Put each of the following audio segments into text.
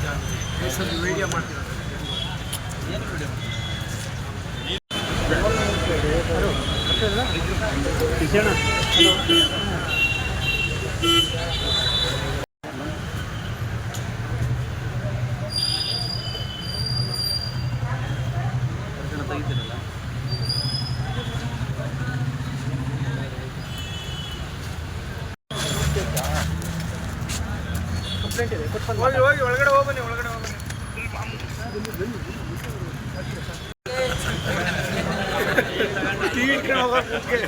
Video ಮಾಡ್ತಿರೋದು. ಏನು video ತೆಗಿತೀರಲ್ಲ complaint ಇದೆ. ಹೋಗಿ ಹೋಗಿ ಒಳಗಡೆ ಹೋಗ್ಬನ್ನಿ, ಒಳಗಡೆ ಹೋಗ್ಬನ್ನಿ. ಟೀ ಇಟ್ಕೊಂಡು ಹೋಗೋಕ್ಕೆ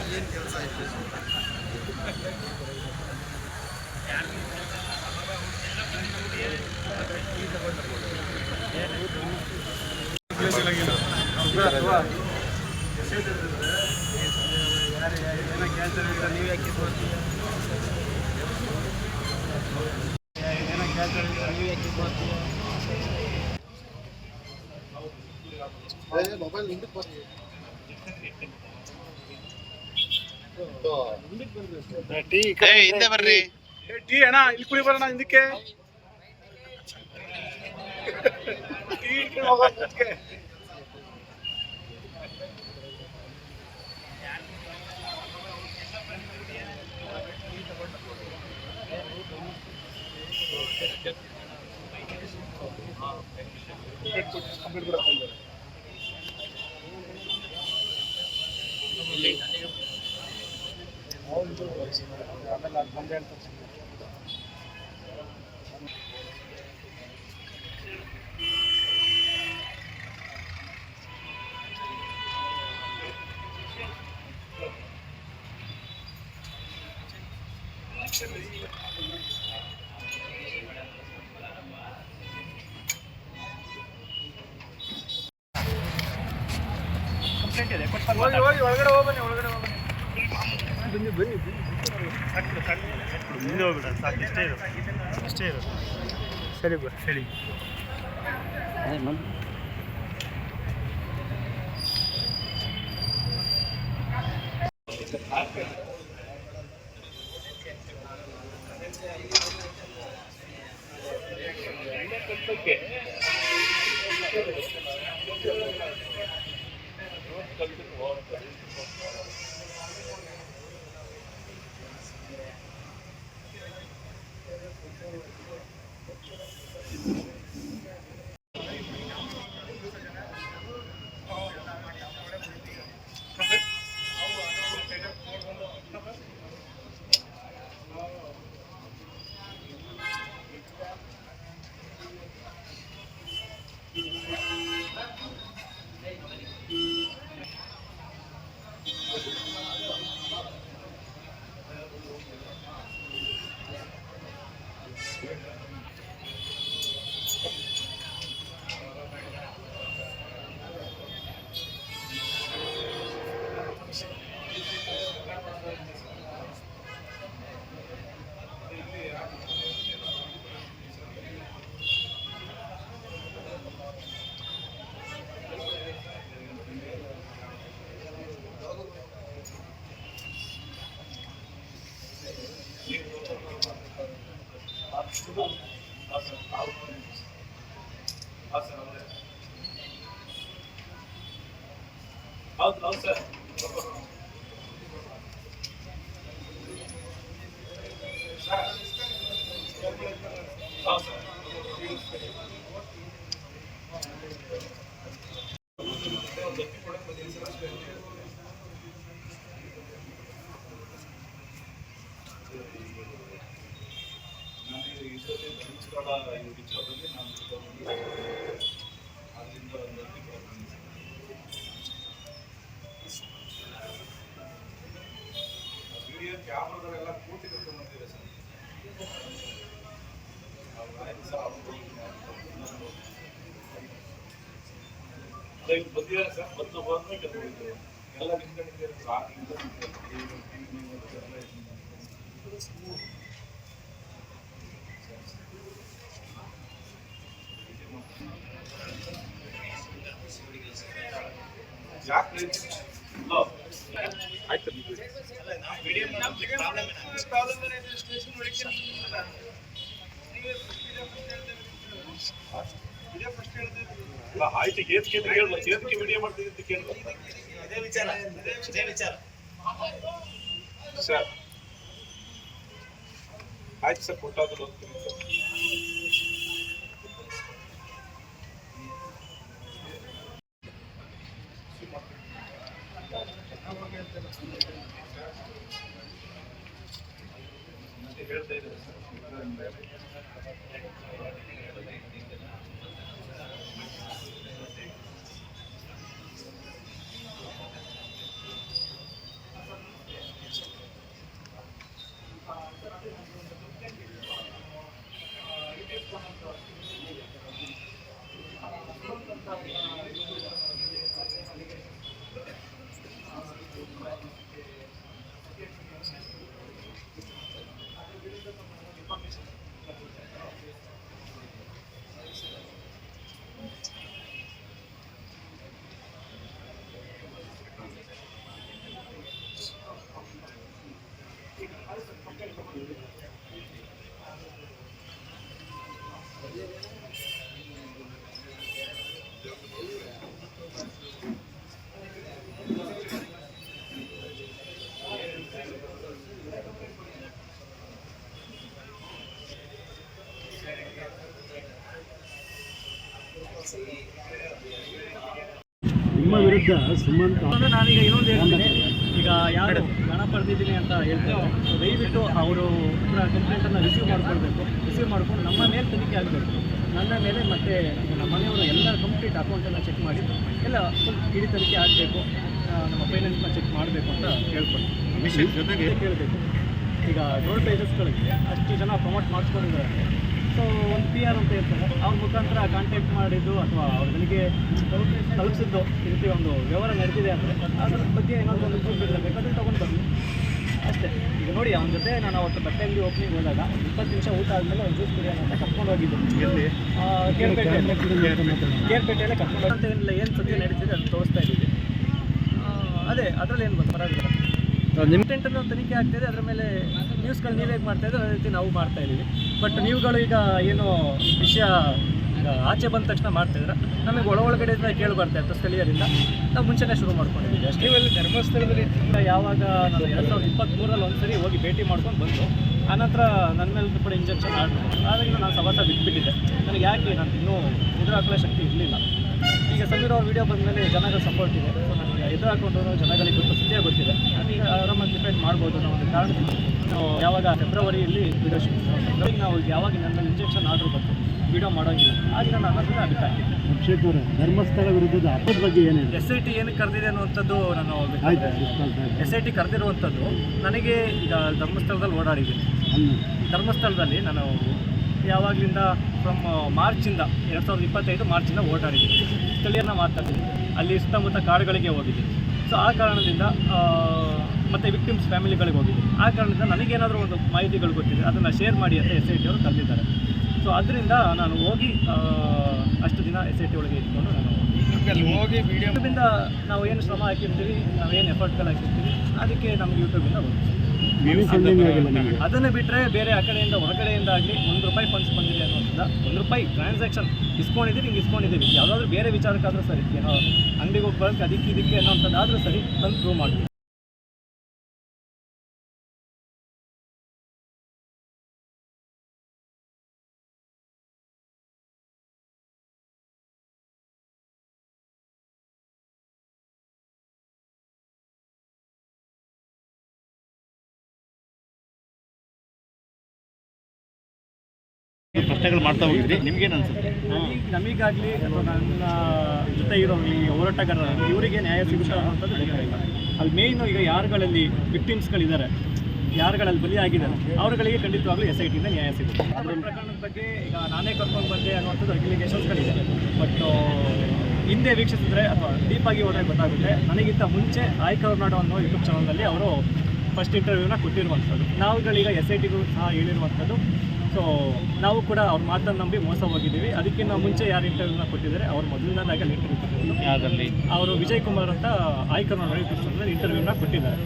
ಏನೋ ಕೇಳ್ತಾರೆ, ನೀವು ಯಾಕೆ ಏನೋ ಕೇಳ್ತಾರೆ, ನೀವು ಯಾಕೆ ಮೊಬೈಲ್ ಹಿಂದಕ್ಕೆ ಬರ್ತೀವಿ. ಹಿಂದೆ ಬರ್ರಿ. ಟೀ ಅಣ್ಣ ಇಲ್ಲಿ ಕುಡಿ ಬರೋಣ ಹಿಂದಕ್ಕೆ. ಟೀ ಇಟ್ಕೊಂಡು ಹೋಗೋಕ್ಕೆ ಕಂಪ್ಲೀಟ್ ಕೂಡ ಆಮೇಲೆ ಅದು ಬಂದೆ ಅಂತ ಕಂಪ್ಲೇಂಟ್ ಇದೆ. ಹೋಗಿ ಹೋಗಿ ಒಳಗಡೆ ಹೋಗ್ಬನ್ನಿ, ಒಳಗಡೆ ಹೋಗ್ಬನ್ನಿ. ಬನ್ನಿ ಬನ್ನಿ ಮುಂದೆ ಹೋಗ್ಬಿಡ, ಸಾಕು. ಇಷ್ಟೇ ಇರೋದು, ಇಷ್ಟೇ ಇರೋದು. ಸರಿ ಬರ್ ಹೇಳಿ. ಹೌದು ಹೌದು ಸರ್. ಕ್ಯಾಮ್ರಾದಲ್ಲೆಲ್ಲ ಕೂತಿ ಕರ್ಕೊಂಡು ಬಂದಿದೆ ಸರ್. ಬಂದಿದ್ದಾರೆ ಸರ್, ಬಂದು ಹೋದ್ಮೇಲೆ ಕರ್ಕೊಂಡಿದ್ದೇವೆ. ಎಲ್ಲ ನಿಂತ್ಕೊಂಡಿದ್ದೇವೆ ಸಾಕು. ಯಾಕೆ ಆಯ್ತು ಪ್ರಾಬ್ಲಮ್ ಸ್ಟೇಷನ್ ಆಯ್ತು ಏದಕ್ಕೆ ಕೇಳ್ಬೋದು, ಏದಕ್ಕೆ ವಿಡಿಯೋ ಮಾಡ್ತೀವಿ ಅಂತ ಕೇಳ್ಬೋದು ಸರ್. ಆಯ್ತು ಸರ್, ಕೊಟ್ಟಾದ್ರು ಹೋಗ್ತೀನಿ ಸರ್. ಹೇಳ್ತಾ ಇದ್ದಾರೆ ಸರ್. ನಿಮ್ಮ ವಿರುದ್ಧ ಸುಮಂತ್ ನಾನೀಗ ಇನ್ನೊಂದು ಹೇಳ್ತೀನಿ. ಈಗ ಯಾರು ಹಣ ಪಡೆದಿದ್ದೀನಿ ಅಂತ ಹೇಳ್ತಾರೆ, ದಯವಿಟ್ಟು ಅವರು ಕಂಪ್ಲೇಂಟನ್ನು ರಿಸೀವ್ ಮಾಡ್ಕೊಂಡು ನಮ್ಮ ಮೇಲೆ ತನಿಖೆ ಆಗಬೇಕು. ನನ್ನ ಮೇಲೆ ಮತ್ತು ನಮ್ಮ ಮನೆಯವರು ಎಲ್ಲ ಕಂಪ್ಲೀಟ್ ಅಕೌಂಟೆಲ್ಲ ಚೆಕ್ ಮಾಡಿ ಎಲ್ಲ ಫುಲ್ ಇಡೀ ತನಿಖೆ ಆಗಬೇಕು. ನಮ್ಮ ಫೈನಾನ್ಸ್ನ ಚೆಕ್ ಮಾಡಬೇಕು ಅಂತ ಕೇಳ್ಕೊಂಡು ಜೊತೆಗೆ ಕೇಳಬೇಕು. ಈಗ ರೋಡ್ ಪೇಜಸ್ಗಳಿಗೆ ಅಷ್ಟು ಜನ ಪ್ರಮೋಟ್ ಮಾಡಿಸ್ಕೊಂಡಿದ್ದಾರೆ. ಸೊ ಒಂದು PR ಅಂತ ಇರ್ತಾರೆ, ಅವ್ರ ಮುಖಾಂತರ ಕಾಂಟ್ಯಾಕ್ಟ್ ಮಾಡಿದ್ದು ಅಥವಾ ಅವ್ರಿಗೆ ತಲುಪಿಸಿದ್ದು ಈ ರೀತಿ ಒಂದು ವ್ಯವಹಾರ ನಡೆದಿದೆ ಅಂದರೆ ಅದ್ರ ಬಗ್ಗೆ ಏನಾದರೂ ಒಂದು ಪ್ರೂಫ್ ಇರಬೇಕು, ಅದನ್ನು ತೊಗೊಂಡು ಬರಲಿ ಅಷ್ಟೇ. ಈಗ ನೋಡಿ, ಅವನ ಜೊತೆ ನಾನು ಅವತ್ತು ಬಟ್ಟೆ ಅಂಗಡಿ ಓಪನಿಂಗ್ ಹೋದಾಗ 20 ನಿಮಿಷ ಊಟ ಆದಮೇಲೆ ಒಂದು ಜ್ಯೂಸ್ ಕುಡಿಯೋಣ ಅಂತ ಕರ್ಕೊಂಡು ಹೋಗಿದ್ದು. ಕೇರ್ಪೇಟೆಯಲ್ಲೇ ಕರ್ಕೊಂಡು ಅಂತ ಏನಿಲ್ಲ, ಏನು ಸದ್ಯ ನಡೀತಿದೆ ಅದನ್ನು ತೋರಿಸ್ತಾ ಇದ್ದೀವಿ. ಅದೇ ಅದರಲ್ಲಿ ಏನು ಬಂದು ಪರವಾಗಿಲ್ಲ. ನಿಮ್ಮ ಟೆಂಟನ್ನು ತನಿಖೆ ಆಗ್ತಾಯಿದೆ, ಅದರ ಮೇಲೆ ನ್ಯೂಸ್ಗಳು ನೀವೇ ಮಾಡ್ತಾಯಿದ್ರೆ ಅದೇ ರೀತಿ ನಾವು ಮಾಡ್ತಾಯಿದ್ದೀವಿ. ಬಟ್ ನೀವುಗಳು ಈಗ ಏನು ವಿಷಯ ಆಚೆ ಬಂದ ತಕ್ಷಣ ಮಾಡ್ತಾಯಿದ್ರೆ ನಮಗೆ ಒಳಗಡೆಯಿಂದ ಕೇಳಿ ಬರ್ತಾ ಇತ್ತು ಸ್ಥಳೀಯರಿಂದ. ನಾವು ಮುಂಚೆನೇ ಶುರು ಮಾಡ್ಕೊಂಡಿದ್ದೀವಿ ಅಷ್ಟೇ. ನೀವೆಲ್ಲ ಧರ್ಮಸ್ಥಳದಲ್ಲಿ ಯಾವಾಗ ನಾನು 2023ರಲ್ಲಿ ಒಂದು ಸರಿ ಹೋಗಿ ಭೇಟಿ ಮಾಡ್ಕೊಂಡು ಬಂದು ಆನಂತರ ನನ್ನ ಮೇಲೆ ಕೂಡ ಇಂಜೆಕ್ಷನ್ ಆದಾಗ ನಾನು ಸವಾಸ ಬಿಟ್ಬಿಟ್ಟಿದ್ದೆ. ನನಗೆ ಯಾಕೆ ನಾನು ಇನ್ನೂ ಎದುರು ಹಾಕೋ ಶಕ್ತಿ ಇರಲಿಲ್ಲ. ಈಗ ಸಮೀರ್ ಅವ್ರ ವಿಡಿಯೋ ಬಂದಮೇಲೆ ಜನಗಳ ಸಪೋರ್ಟ್ ಇದೆ. ಸೊ ನನಗೆ ಎದುರು ಹಾಕೊಂಡು ಜನಗಳಿಗೆ ಸತ್ಯ ಗೊತ್ತಿದೆ. ನಾನೀಗ ಆರಾಮಾಗಿ ಡಿಪೆಂಡ್ ಮಾಡ್ಬೋದು ಅನ್ನೋ ಒಂದು ಕಾರಣದಿಂದ ನಾವು ಯಾವಾಗ ಫೆಬ್ರವರಿಯಲ್ಲಿ ವಿಡಿಯೋ ಶುರು ನಾವು ಯಾವಾಗ ನನ್ನ ಇಂಜೆಕ್ಷನ್ ಆರ್ಡ್ರ್ ಬಂತು ವಿಡಿಯೋ ಮಾಡೋಂಗಿಲ್ಲ ಆಗ ನಾನು ಅನ್ನೋದನ್ನ ಅಭಿಪ್ರಾಯ. ಅಭಿಷೇಕ್ ಅವರೇ, ಧರ್ಮಸ್ಥಳ ವಿರುದ್ಧದ ಅಪ್ಪದ ಬಗ್ಗೆ ಏನಿದೆ? SIT ಏನಕ್ಕೆ ಕರೆದಿದೆ ಅನ್ನುವಂಥದ್ದು ನಾನು SIT ಕರೆದಿರುವಂಥದ್ದು ನನಗೆ ಈಗ ಧರ್ಮಸ್ಥಳದಲ್ಲಿ ಓಡಾಡಿದ್ದೀನಿ. ಧರ್ಮಸ್ಥಳದಲ್ಲಿ ನಾನು ಯಾವಾಗಲಿಂದ ಫ್ರಮ್ ಮಾರ್ಚಿಂದ 2025 ಮಾರ್ಚಿಂದ ಓಡಾಡಿದ್ದೀನಿ. ಸ್ಥಳೀಯರನ್ನ ಮಾತಾಡ್ತೀನಿ, ಅಲ್ಲಿ ಸುತ್ತಮುತ್ತ ಕಾಡುಗಳಿಗೆ ಹೋಗಿದ್ದೀನಿ. ಸೊ ಆ ಕಾರಣದಿಂದ ಮತ್ತು ವಿಕ್ಟಿಮ್ಸ್ ಫ್ಯಾಮಿಲಿಗಳಿಗೆ ಹೋಗಿದ್ದೀನಿ. ಆ ಕಾರಣದಿಂದ ನನಗೇನಾದರೂ ಒಂದು ಮಾಹಿತಿಗಳು ಗೊತ್ತಿದೆ ಅದನ್ನು ಶೇರ್ ಮಾಡಿ ಅಂತ SIT ಅವರು ಕರೆದಿದ್ದಾರೆ. ಸೊ ಅದರಿಂದ ನಾನು ಹೋಗಿ ಅಷ್ಟು ದಿನ SIT ಒಳಗೆ ಇಟ್ಕೊಂಡು ನಾನು ಹೋಗಿ ಯೂಟ್ಯೂಬಿಂದ ನಾವು ಏನು ಶ್ರಮ ಹಾಕಿರ್ತೀವಿ, ನಾವೇನು ಎಫರ್ಟ್ಗಳು ಹಾಕಿರ್ತೀವಿ, ಅದಕ್ಕೆ ನಮ್ಗೆ ಯೂಟ್ಯೂಬಿಂದ ಬರುತ್ತೆ. ಅದನ್ನು ಬಿಟ್ಟರೆ ಬೇರೆ ಆ ಕಡೆಯಿಂದ ಹೊರಗಡೆಯಿಂದ ಆಗಲಿ ₹1 ಫಂಡ್ಸ್ ಬಂದಿದೆ ಅನ್ನೋದ್ರಿಂದ ₹1 ಟ್ರಾನ್ಸಾಕ್ಷನ್ ಇಸ್ಕೊಂಡಿದ್ದೀವಿ ಯಾವುದಾದ್ರೂ ಬೇರೆ ವಿಚಾರಕ್ಕಾದರೂ ಸರಿ, ಏನೋ ಅಂಗಡಿಗೆ ಹೋಗಿ ಬರೋಕ್ಕೆ ಅದಕ್ಕೆ ಅನ್ನೋಂಥದ್ದಾದರೂ ಸರಿ ತಂದು ಪ್ರೂವ್ ಮಾಡ್ತೀವಿ. ಪ್ರಶ್ನೆಗಳು ಮಾಡ್ತಾ ಹೋಗಿದ್ರಿ, ನಿಮಗೇನು ಅನ್ಸುತ್ತೆ? ನಮಗಾಗಲಿ ಅಥವಾ ನನ್ನ ಜೊತೆ ಇರೋರಿಗೆ ಹೋರಾಟಗಾರರಾಗಲಿ ಇವರಿಗೆ ನ್ಯಾಯ ಸಿಗುತ್ತೆ ಅನ್ನೋಂಥದ್ದು ಬೇಕಾಗಿಲ್ಲ. ಅಲ್ಲಿ ಮೇಯ್ನು ಈಗ ಯಾರುಗಳಲ್ಲಿ ವಿಕ್ಟಿಮ್ಸ್ಗಳಿದ್ದಾರೆ, ಯಾರುಗಳಲ್ಲಿ ಬಲಿಯಾಗಿದ್ದಾರೆ ಅವರುಗಳಿಗೆ ಖಂಡಿತವಾಗ್ಲೂ SITಯಿಂದ ನ್ಯಾಯ ಸಿಗುತ್ತೆ. ಅದರ ಪ್ರಕರಣದ ಬಗ್ಗೆ ಈಗ ನಾನೇ ಕರ್ಕೊಂಡು ಬಂದೆ ಅನ್ನುವಂಥದ್ದು ಅಲಿಗೇಷನ್ಸ್ಗಳಿದೆ. ಬಟ್ ಹಿಂದೆ ವೀಕ್ಷಿಸಿದ್ರೆ ಅಥವಾ ಡೀಪಾಗಿ ಹೋದರೆ ಗೊತ್ತಾಗುತ್ತೆ. ನನಗಿಂತ ಮುಂಚೆ ಆಯ್ಕರ್ನಾಡು ಅನ್ನೋ ಯೂಟ್ಯೂಬ್ ಚಾನಲ್ನಲ್ಲಿ ಅವರು ಫಸ್ಟ್ ಇಂಟರ್ವ್ಯೂನ ಕೊಟ್ಟಿರುವಂಥದ್ದು. ನಾವುಗಳೀಗ SITಗೂ ಸಹ ಹೇಳಿರುವಂಥದ್ದು. ಸೊ ನಾವು ಕೂಡ ಅವ್ರ ಮಾತನ್ನು ನಂಬಿ ಮೋಸ ಹೋಗಿದ್ದೀವಿ. ಅದಕ್ಕಿಂತ ಮುಂಚೆ ಯಾರು ಇಂಟರ್ವ್ಯೂನ ಕೊಟ್ಟಿದ್ದಾರೆ ಅವ್ರು ಮೊದಲನೇದಾಗಿ ಅಲ್ಲಿ ಇಂಟರ್ವ್ಯೂ ಕೊಟ್ಟಿರೋದು. ಅವರು ವಿಜಯ್ ಕುಮಾರ್ ಅಂತ ಆಯ್ಕರ್ನಾಡು ಯೂಟ್ಯೂಬ್ ಚಾನಲ್ನಲ್ಲಿ ಇಂಟರ್ವ್ಯೂನ ಕೊಟ್ಟಿದ್ದಾರೆ.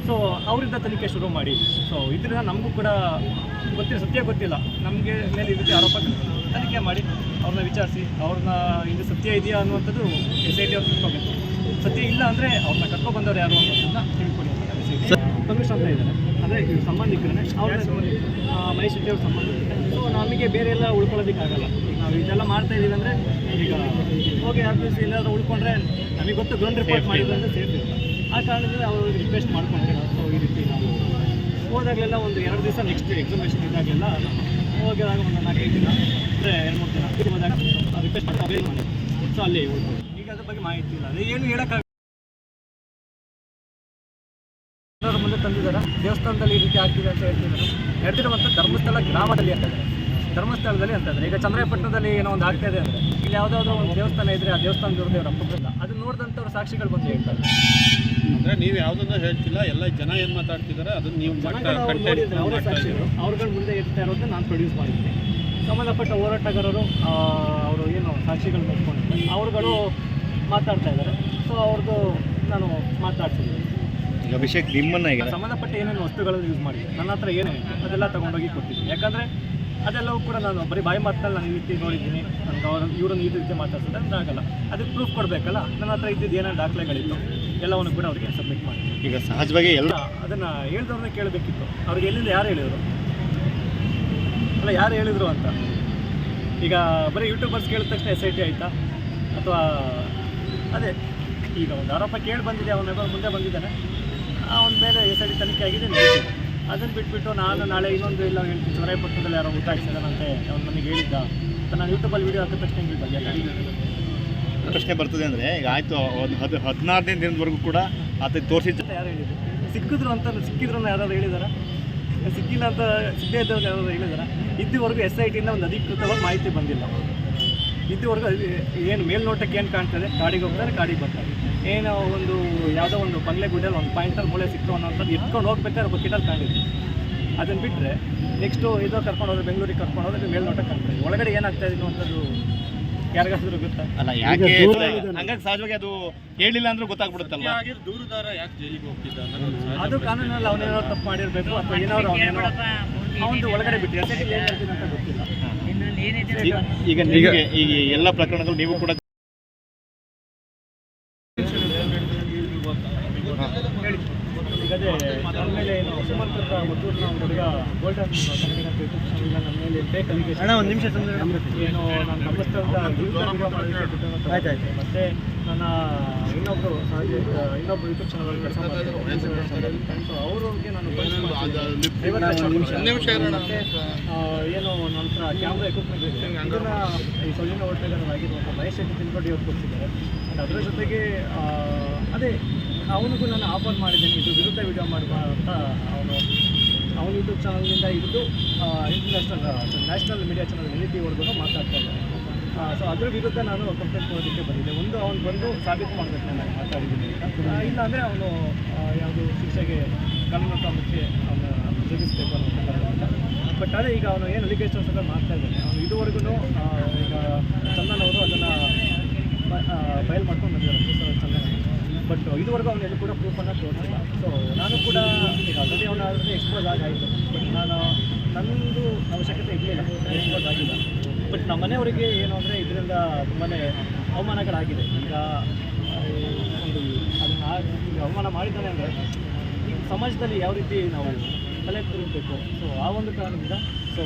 ಸೊ ಅವರಿಂದ ತನಿಖೆ ಶುರು ಮಾಡಿ. ಸೊ ಇದರಿಂದ ನಮಗೂ ಕೂಡ ಗೊತ್ತಿಲ್ಲ, ಸತ್ಯ ಗೊತ್ತಿಲ್ಲ, ನಮಗೆ ಮೇಲೆ ಈ ರೀತಿ ಆರೋಪ ತನಿಖೆ ಮಾಡಿ ಅವ್ರನ್ನ ವಿಚಾರಿಸಿ ಅವ್ರನ್ನ ಇದು ಸತ್ಯ ಇದೆಯಾ ಅನ್ನುವಂಥದ್ದು SIT ಅವ್ರು ತಿಳ್ಕೊಬೇಕು. ಸತ್ಯ ಇಲ್ಲ ಅಂದರೆ ಅವ್ರನ್ನ ಕರ್ಕೊಬಂದವ್ರು ಯಾರು ಅನ್ನೋದನ್ನ ತಿಳ್ಕೊಳ್ಳಿ ಅಂತ SIT ಕಮಿಷನ್ ಅಂತ ಇದ್ದಾರೆ. ಅಂದರೆ ಸಂಬಂಧಿಕರೇ ಅವ್ರ ಮಹೇಶ್ ಶೆಟ್ಟಿ ಅವ್ರ ಸಂಬಂಧಿಕರೇ. ಸೊ ನಮಗೆ ಬೇರೆ ಎಲ್ಲ ಉಳ್ಕೊಳ್ಳೋದಕ್ಕಾಗಲ್ಲ. ಈಗ ನಾವು ಇದೆಲ್ಲ ಮಾಡ್ತಾ ಇದ್ದೀವಿ ಅಂದರೆ ಈಗ ಹೋಗಿ ಆಫೀಸ್ ಎಲ್ಲಾದರೂ ಉಳ್ಕೊಂಡ್ರೆ ನಮಗೆ ಗೊತ್ತು ಗ್ರೌಂಡ್ ರಿಪೋರ್ಟ್ ಮಾಡಿದ್ರೆ ಅಂದರೆ ಸೇಫ್ ಇಲ್ಲ. ಆ ಕಾರಣದಿಂದ ಅವರು ರಿಕ್ವೆಸ್ಟ್ ಮಾಡ್ಕೊಂಡ್ರೆ ಸೊ ಈ ರೀತಿ ನಾವು ಹೋದಾಗಲೆಲ್ಲ ಒಂದು 2 ದಿವಸ ನೆಕ್ಸ್ಟ್ ಎಕ್ಸಾಮಿನೇಷನ್ ಇದ್ದಾಗಲೆಲ್ಲ ಹೋಗಿದಾಗ ಒಂದು 4-5 ದಿನ ಅಂದರೆ 2-3 ದಿನ ಹೋದಾಗ ರಿಕ್ವೆಸ್ಟ್ ಮಾಡ್ತಾರೆ ಮಾಡಿ. ಸೊ ಅಲ್ಲಿ ಉಳ್ಕೊಂಡು ಈಗ ಅದ್ರ ಬಗ್ಗೆ ಮಾಹಿತಿ ಇಲ್ಲ, ಅದೇ ಏನು ಹೇಳೋಕ್ಕಾಗ ಮುಂದೆ ತಂದಿದ್ದಾರೆ. ದೇವಸ್ಥಾನದಲ್ಲಿ ಈ ರೀತಿ ಆಗ್ತಿದೆ ಅಂತ ಹೇಳ್ತಿದ್ದಾರೆ. ಹೇಳ್ತಿರುವಂಥ ಧರ್ಮಸ್ಥಳ ಗ್ರಾಮದಲ್ಲಿ ಅಂತ ಇದ್ದಾರೆ, ಧರ್ಮಸ್ಥಳದಲ್ಲಿ ಅಂತ ಇದ್ದಾರೆ. ಈಗ ಚಂದ್ರಾಯಪಟ್ಟಣದಲ್ಲಿ ಏನೋ ಒಂದು ಆಗ್ತಾ ಇದೆ ಅಂದರೆ ಇಲ್ಲಿ ಯಾವುದಾದ್ರೂ ಒಂದು ದೇವಸ್ಥಾನ ಇದ್ದರೆ ಆ ದೇವಸ್ಥಾನದ ದೇವರ ಅಪ್ಪಲ್ಲ ಅದು ನೋಡಿದಂಥವ್ರು ಸಾಕ್ಷಿಗಳು ಬಂದು ಹೇಳ್ತಾರೆ. ಅಂದರೆ ನೀವು ಯಾವುದನ್ನು ಹೇಳ್ತಿಲ್ಲ, ಎಲ್ಲ ಜನ ಏನು ಮಾತಾಡ್ತಿದ್ದಾರೆ ಅದನ್ನು ನೀವು ಅವರೇ ಸಾಕ್ಷಿಗಳು, ಅವ್ರುಗಳ ಮುಂದೆ ಇರ್ತಾ ಇರೋದನ್ನ ನಾನು ಪ್ರೊಡ್ಯೂಸ್ ಮಾಡಿದ್ದೀನಿ. ಸಂಬಂಧಪಟ್ಟ ಹೋರಾಟಗಾರರು ಅವರು ಏನು ಸಾಕ್ಷಿಗಳು ಬರ್ಕೊಂಡಿದ್ದಾರೆ ಅವರುಗಳು ಮಾತಾಡ್ತಾ ಇದ್ದಾರೆ. ಸೊ ಅವ್ರದ್ದು ನಾನು ಮಾತಾಡ್ತಿದ್ದೀನಿ. ಈಗ ಅಭಿಷೇಕ್ ನಿಮ್ಮನ್ನ ಈಗ ಸಂಬಂಧಪಟ್ಟ ಏನೇನು ವಸ್ತುಗಳನ್ನು ಯೂಸ್ ಮಾಡಿ ನನ್ನ ಹತ್ರ ಏನೇನು ಅದೆಲ್ಲ ತೊಗೊಂಡೋಗಿ ಕೊಟ್ಟಿದ್ದೀನಿ. ಯಾಕಂದರೆ ಅದೆಲ್ಲವೂ ಕೂಡ ನಾನು ಬರೀ ಬಾಯಿ ಮಾತಲ್ಲಿ ನಾನು ಈ ರೀತಿ ನೋಡಿದ್ದೀನಿ, ನನಗೆ ಇವ್ರನ್ನ ಈ ರೀತಿ ಮಾತಾಡ್ಸೋದು ಅಂತ ಆಗಲ್ಲ. ಅದಕ್ಕೆ ಪ್ರೂಫ್ ಕೊಡಬೇಕಲ್ಲ. ನನ್ನ ಹತ್ರ ಇದ್ದಿದ್ದು ಏನೇನು ದಾಖಲೆಗಳಿತ್ತು ಎಲ್ಲವನ್ನು ಕೂಡ ಅವರಿಗೆ ಸಬ್ಮಿಟ್ ಮಾಡಿ. ಈಗ ಸಹಜವಾಗಿ ಎಲ್ಲ ಅದನ್ನು ಹೇಳ್ದವ್ರನ್ನ ಕೇಳಬೇಕಿತ್ತು. ಅವ್ರಿಗೆ ಎಲ್ಲಿಂದ ಯಾರು ಹೇಳಿದರು ಅಲ್ಲ, ಯಾರು ಹೇಳಿದರು ಅಂತ. ಈಗ ಬರೀ ಯೂಟ್ಯೂಬರ್ಸ್ ಕೇಳಿದ ತಕ್ಷಣ SIT ಆಯಿತಾ ಅಥವಾ ಅದೇ ಈಗ ಒಂದು ಆರೋಪ ಕೇಳಿ ಬಂದಿದೆ, ಅವನ ಮುಂದೆ ಬಂದಿದ್ದಾನೆ, ಅವನ ಮೇಲೆ SIT ತನಿಖೆ ಆಗಿದೆ ನಡೀತಿದೆ. ಅದನ್ನು ಬಿಟ್ಬಿಟ್ಟು ನಾನು ನಾಳೆ ಇನ್ನೊಂದು ಇಲ್ಲ ಹೇಳ್ತೀನಿ ಚಂದ್ರಾಯಪಟ್ಟಣದಲ್ಲಿ ಯಾರೋ ಊಟ ಹಾಕ್ಸಿದಾನಂತೆ ಅವ್ನು ನನಗೆ ಹೇಳಿದ್ದ ಅಂತ ನಾನು ಯೂಟ್ಯೂಬಲ್ಲಿ ವೀಡಿಯೋ ಹಾಕಿದ ತಕ್ಷಣ ಹೇಳಿದ್ದೆ. ಪ್ರಶ್ನೆ ಬರ್ತದೆ ಅಂದರೆ ಈಗ ಆಯಿತು ಒಂದು 16ನೇ ದಿನದವರೆಗೂ ಕೂಡ ಆತ ತೋರಿಸಿದ್ದು ಯಾರು ಹೇಳಿದ್ರು ಸಿಕ್ಕಿದ್ರು ಅಂತ, ಸಿಕ್ಕಿದ್ರು ಯಾರಾದ್ರು ಹೇಳಿದಾರ? ಸಿಕ್ಕಿಲ್ಲ ಅಂತ ಸಿಕ್ಕದೇ ಇದ್ದವ್ರು ಯಾರಾದ್ರು ಹೇಳಿದಾರ? ಇದುವರೆಗೂ SITಯಿಂದ ಒಂದು ಅಧಿಕೃತವಾಗಿ ಮಾಹಿತಿ ಬಂದಿಲ್ಲ. ಇದುವರೆಗೂ ಏನು ಮೇಲ್ನೋಟಕ್ಕೆ ಏನು ಕಾಣ್ತದೆ, ಕಾಡಿಗೆ ಹೋಗ್ತಾರೆ, ಕಾಡಿಗೆ ಬರ್ತಾರೆ. ಏನೋ ಒಂದು ಯಾವುದೋ ಒಂದು ಬಂಗ್ಲೆ ಗುಡ್ಡಲ್ಲಿ ಒಂದು ಪಾಯಿಂಟಲ್ಲಿ ಮೂಳೆ ಸಿಕ್ತು ಅನ್ನೋಂಥದ್ದು ಎತ್ಕೊಂಡು ಹೋಗ್ಬೇಕಾದ್ರೆ ಬಕೆಟಲ್ಲಿ ಕಾಣಿದ್ರು. ಅದನ್ನು ಬಿಟ್ಟರೆ ನೆಕ್ಸ್ಟು ಇದೋ ಕರ್ಕೊಂಡು ಹೋದ್ರೆ ಬೆಂಗಳೂರಿಗೆ ಕರ್ಕೊಂಡು ಹೋದ್ರೆ ಮೇಲ್ನೋಟಕ್ಕೆ ಕಾಣ್ತದೆ. ಒಳಗಡೆ ಏನಾಗ್ತಾ ಇದೆ ಅನ್ನೋಂಥದ್ದು ಯಾರಿಗಾದ್ರೂ ಗೊತ್ತಾ? ಅಲ್ಲ ಯಾಕೆ ಹಂಗಾಗಿ ಸಹಜವಾಗಿ ಅದು ಹೇಳಿಲ್ಲ ಅಂದ್ರೂ ಗೊತ್ತಾಗ್ಬಿಡುತ್ತಲ್ಲ. ದೂರುದಾರ ಯಾಕೆ ಜೈಲಿಗೆ ಹೋಗ್ತಿದ್ದ ಅದು ಕಾನೂನಲ್ಲಿ ಅವನೇನೋ ತಪ್ಪು ಮಾಡಿರಬೇಕು ಅಥವಾ ಏನಾದ್ರು ಅವನೇನೋ ಅವನು ಒಳಗಡೆ ಬಿಟ್ಟು SIT ಏನು ಹೇಳ್ತೀನಿ ಅಂತ ಗೊತ್ತಿಲ್ಲ. ಈಗ ನಿಮಗೆ ಈ ಎಲ್ಲ ಪ್ರಕರಣಗಳು ನೀವು ಕೂಡ ಈಗ ಅದೇ ನನ್ನ ಮೇಲೆ ಏನು ಸುಮಂತ್ ಮದ್ದೂರಿನ ಒಂದು ಹುಡುಗ ಗೋಲ್ಡನ್ ಕನ್ನಡಿಗ ಅಂತ ಯೂಟ್ಯೂಬ್ ಚಾನಲ್ ನನ್ನ ಮೇಲೆ ಫೇಕ್ ಅಲಿಗೇಷನ್ ಒಂದು ನಿಮಿಷ ಏನು ನಾನು ಧರ್ಮಸ್ಥಳದ ಆಯ್ತು ಮತ್ತು ನನ್ನ ಇನ್ನೊಬ್ಬರು ಯೂಟ್ಯೂಬ್ ಚಾನಲ್ ಕೆಲಸ ಮಾಡ್ತಾರೆ. ಸೊ ಅವ್ರಿಗೆ ನಾನು ಮತ್ತು ಏನು ನನ್ನ ಹತ್ರ ಕ್ಯಾಮ್ರಾ ಎಕ್ವಿಪ್ಮೆಂಟ್ ಇದೆ. ಇದನ್ನು ಈ ಸೊಳ್ಳಿನ ಹೋಟೆಲ್ಗಳಾಗಿರುವಂಥ ಮಹೇಶ್ ಶೆಟ್ಟಿ ತಿಳ್ಕೊಂಡು ಇವ್ರು ಕೊಡ್ತಿದ್ದಾರೆ. ಮತ್ತು ಅದರ ಜೊತೆಗೆ ಅದೇ ಅವನಿಗೂ ನಾನು ಆಫರ್ ಮಾಡಿದ್ದೇನೆ ಇದು ವಿರುದ್ಧ ವಿಡಿಯೋ ಮಾಡುವ ಅಂತ. ಅವನು ಯೂಟ್ಯೂಬ್ ಚಾನಲ್ನಿಂದ ಹಿಡಿದು ನ್ಯಾಷನಲ್ ಮೀಡಿಯಾ ಚಾನಲ್ NDTVವರೆಗೂ ಮಾತಾಡ್ತಾ ಇದ್ದಾನೆ. ಸೊ ಅದ್ರ ವಿರುದ್ಧ ನಾನು ಕಂಪ್ಲೇಂಟ್ ಕೊಡೋದಕ್ಕೆ ಬಂದಿದ್ದೆ. ಒಂದು ಅವನು ಬಂದು ಸಾಬೀತು ಮಾಡಬೇಕು ನಾನು ಮಾತಾಡಿದ್ದೀನಿ ಅಂತ. ಇಲ್ಲ ಅಂದರೆ ಅವನು ಯಾವುದು ಶಿಕ್ಷೆಗೆ ಕಾನೂನು ಕ್ರಮಕ್ಕೆ ಅವನು ಜರುಗಿಸಬೇಕು ಅನ್ನೋ. ಬಟ್ ಅದೇ ಈಗ ಅವನು ಏನು ಅಲಿಗೇಷನ್ಸ್ ಅಂತ ಮಾಡ್ತಾ ಇದ್ದಾನೆ. ಅವನು ಇದುವರೆಗೂ ಈಗ ಚಂದನ್ ಅವರು ಅದನ್ನು ಬಯಲು ಮಾಡ್ಕೊಂಡು ಬಂದಿದ್ದಾರೆ ಚಂದನ್. ಬಟ್ ಇದುವರೆಗೂ ಅವನು ಎಲ್ಲೂ ಕೂಡ ಪ್ರೂಫನ್ನು ತೋರಿಸಿಲ್ಲ. ಸೊ ನಾನು ಕೂಡ ಈಗ ಆಲ್ರೆಡಿ ಅವನ ಆಲ್ರೆಡಿ ಎಕ್ಸ್ಪೋಸ್ ಆಗಾಯಿತು. ಬಟ್ ನನ್ನದು ಅವಶ್ಯಕತೆ ಇರಲಿಲ್ಲ, ಎಕ್ಸ್ಪೋಸ್ ಆಗಿಲ್ಲ. ಬಟ್ ನಮ್ಮ ಮನೆಯವರಿಗೆ ಏನು ಅಂದರೆ ಇದರಿಂದ ತುಂಬಾ ಅವಮಾನಗಳಾಗಿದೆ. ಈಗ ಒಂದು ಅದನ್ನು ಈಗ ಅವಮಾನ ಮಾಡಿದ್ದಾನೆ ಅಂದರೆ ಈಗ ಸಮಾಜದಲ್ಲಿ ಯಾವ ರೀತಿ ನಾವು ತಲೆ ತಿರುಗಬೇಕು. ಸೊ ಆ ಒಂದು ಕಾರಣದಿಂದ ಸೊ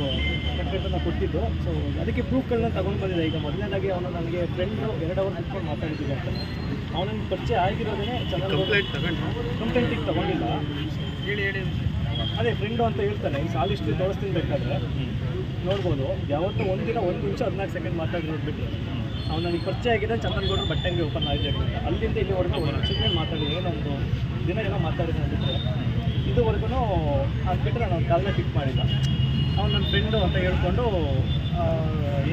ಕಂಟೆಂಟನ್ನು ಕೊಟ್ಟಿದ್ದು. ಸೊ ಅದಕ್ಕೆ ಪ್ರೂಫ್ಗಳನ್ನ ತಗೊಂಡು ಬಂದಿದೆ. ಈಗ ಮೊದಲನೇದಾಗಿ ಅವನು ನನಗೆ ಫ್ರೆಂಡು 2 ಅವರ್ ಕುತ್ಕೊಂಡು ಮಾತಾಡಿದ್ದೀವಿ ಅಂತ. ಅವನನ್ನು ಪರಿಚಯ ಆಗಿರೋದೇ ಚೆನ್ನಾಗಿ ಕಂಪ್ಲೇಂಟಿಗೆ ತೊಗೊಂಡಿಲ್ಲ. ಹೇಳಿ ಅದೇ ಫ್ರೆಂಡು ಅಂತ ಹೇಳ್ತಾನೆ. ಈ ಸಾಲಿಷ್ಟು ತೋರಿಸ್ತೀನಿ ಬೇಕಾದರೆ ನೋಡ್ಬೋದು. ಯಾವತ್ತೂ ಒಂದಿನ 1 ನಿಮಿಷ 14 ಸೆಕೆಂಡ್ ಮಾತಾಡಿರೋದು ಬಿಟ್ಟು ಅವ್ನು ನನಗೆ ಪರಿಚಯ ಆಗಿದೆ. ಚಂದನ್ಗೌಡರು ಬಟ್ಟೆ ಅಂಗಡಿ ಓಪನ್ ಆಗಿದೆ ಅಂತ ಅಲ್ಲಿಂದ ಇಲ್ಲಿವರೆಗೂ 1 ನಿಮಿಷದ ಮೇಲೆ ಮಾತಾಡಿ ಏನೊಂದು ದಿನ ಏನೋ ಮಾತಾಡಿದ ಬಿಟ್ಟರೆ ಇದುವರೆಗೂ ಅದು ಬಿಟ್ಟರೆ ನಾನು ಕಾಲನ್ನ ಪಿಕ್ ಮಾಡಿಲ್ಲ. ಅವ್ನು ನನ್ನ ಫ್ರೆಂಡು ಅಂತ ಹೇಳ್ಕೊಂಡು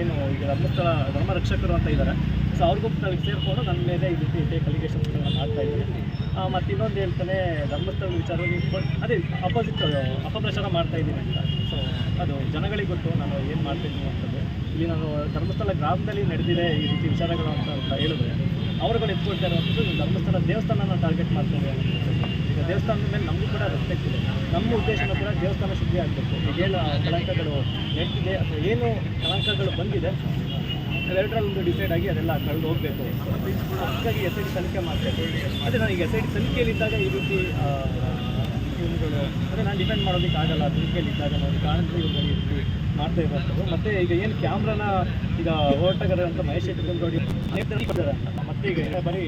ಏನು ಈಗ ಧರ್ಮಸ್ಥಳ ಧರ್ಮ ರಕ್ಷಕರು ಅಂತ ಇದ್ದಾರೆ. ಸೊ ಅವ್ರಿಗೂ ಸೇರಿಕೊಂಡು ನನ್ನ ಮೇಲೆ ಈ ರೀತಿ ಫೇಕ್ ಅಲಿಗೇಷನ್ಸ್ಗಳನ್ನ ಮಾಡ್ತಾಯಿದ್ದೀನಿ. ಮತ್ತು ಇನ್ನೊಂದು ಹೇಳ್ತಾನೆ ಧರ್ಮಸ್ಥಳ ವಿಚಾರವಾಗಿ ಅದೇ ಅಪಪ್ರಚಾರ ಮಾಡ್ತಾಯಿದ್ದೀನಿ ಅಂತ. ಸೊ ಅದು ಜನಗಳಿಗೆ ಗೊತ್ತು ನಾನು ಏನು ಮಾಡ್ತೀನಿ ಅಂತದ್ದು. ಇಲ್ಲಿ ನಾನು ಧರ್ಮಸ್ಥಳ ಗ್ರಾಮದಲ್ಲಿ ನಡೆದಿದೆ ಈ ರೀತಿ ವಿಚಾರಗಳು ಅಂತ ಹೇಳಿದ್ರೆ ಅವರುಗಳು ಎತ್ಕೊಳ್ತಾ ಇರುವಂಥದ್ದು ಧರ್ಮಸ್ಥಳ ದೇವಸ್ಥಾನನ ಟಾರ್ಗೆಟ್ ಮಾಡ್ತಾರೆ. ಈಗ ದೇವಸ್ಥಾನದ ಮೇಲೆ ನಮಗೂ ಕೂಡ ರೆಸ್ಪೆಕ್ಟ್ ಇದೆ. ನಮ್ಮ ಉದ್ದೇಶನೂ ಕೂಡ ದೇವಸ್ಥಾನ ಶುದ್ಧಿ ಆಗಬೇಕು. ಈಗೇನು ಕಳಂಕಗಳು ನೆಟ್ಟಿದೆ ಅಥವಾ ಏನು ಕಳಂಕಗಳು ಬಂದಿದೆ ಅವೆರಡರಲ್ಲಿ ಒಂದು ಡಿಸೈಡ್ ಆಗಿ ಅದೆಲ್ಲ ಕಳೆದು ಹೋಗಬೇಕು. ಹಾಗಾಗಿ ಎಸ್ ಐ ಟಿ ತನಿಖೆ ಮಾಡಬೇಕು. ಅದೇ ನನಗೆ ಎಸ್ ಐ ಟಿ ತನಿಖೆಯಲ್ಲಿದ್ದಾಗ ಈ ರೀತಿ ಇವುಗಳು ಅಂದರೆ ನಾನು ಡಿಪೆಂಡ್ ಮಾಡೋದಕ್ಕೆ ಆಗಲ್ಲ. ತನಿಖೆಯಲ್ಲಿದ್ದಾಗ ನೋಡಿ ಕಾರಣಕ್ಕೆ ಇವುಗಳು ಈ ರೀತಿ ಮಾಡ್ತಾ ಇರೋದು. ಮತ್ತು ಈಗ ಏನು ಕ್ಯಾಮ್ರಾನ ಈಗ ಹೋರಾಟಗಾರ ಅಂತ ಮಹೇಶ್ ಶೆಟ್ಟಿ ನೋಡಿ ಮತ್ತೆ ಈಗ ಬರೀ